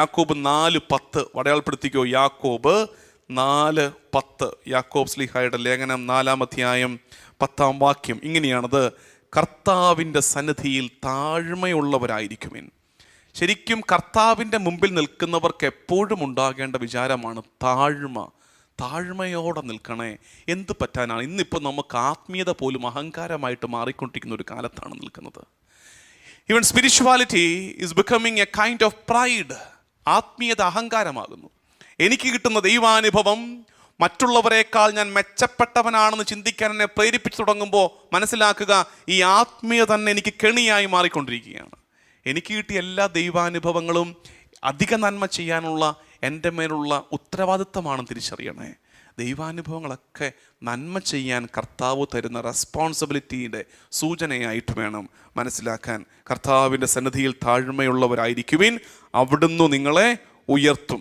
യാക്കോബ് 4:10 അടയാളപ്പെടുത്തിക്കോ. യാക്കോബ് 4:10, യാക്കോബ് ശ്ലീഹായുടെ ലേഖനം 4-ാം അധ്യായം 10-ാം വാക്യം ഇങ്ങനെയാണത്: കർത്താവിൻ്റെ സന്നിധിയിൽ താഴ്മയുള്ളവരായിരിക്കുവിൻ. ശരിക്കും കർത്താവിൻ്റെ മുമ്പിൽ നിൽക്കുന്നവർക്ക് എപ്പോഴും ഉണ്ടാകേണ്ട വിചാരമാണ് താഴ്മയോടെ നിൽക്കണേ. എന്ത് പറ്റാനാണ്? ഇന്നിപ്പോൾ നമുക്ക് ആത്മീയത പോലും അഹങ്കാരമായിട്ട് മാറിക്കൊണ്ടിരിക്കുന്ന ഒരു കാലത്താണ് നിൽക്കുന്നത്. Even spirituality is becoming A kind of pride. ആത്മീയത അഹങ്കാരമാകുന്നു. എനിക്ക് കിട്ടുന്ന ദൈവാനുഭവം മറ്റുള്ളവരെക്കാൾ ഞാൻ മെച്ചപ്പെട്ടവനാണെന്ന് ചിന്തിക്കാൻ എന്നെ പ്രേരിപ്പിച്ചു തുടങ്ങുമ്പോൾ മനസ്സിലാക്കുക, ഈ ആത്മീയത തന്നെ എനിക്ക് കെണിയായി മാറിക്കൊണ്ടിരിക്കുകയാണ്. എനിക്ക് കിട്ടിയ എല്ലാ ദൈവാനുഭവങ്ങളും അധിക നന്മ ചെയ്യാനുള്ള എൻ്റെ മേലുള്ള ഉത്തരവാദിത്തമാണെന്ന് തിരിച്ചറിയണേ. ദൈവാനുഭവങ്ങളൊക്കെ നന്മ ചെയ്യാൻ കർത്താവ് തരുന്ന റെസ്പോൺസിബിലിറ്റിയുടെ സൂചനയായിട്ട് വേണം മനസ്സിലാക്കാൻ. കർത്താവിൻ്റെ സന്നിധിയിൽ താഴ്മയുള്ളവരായിരിക്കുവിൻ, അവിടുന്ന് നിങ്ങളെ ഉയർത്തും.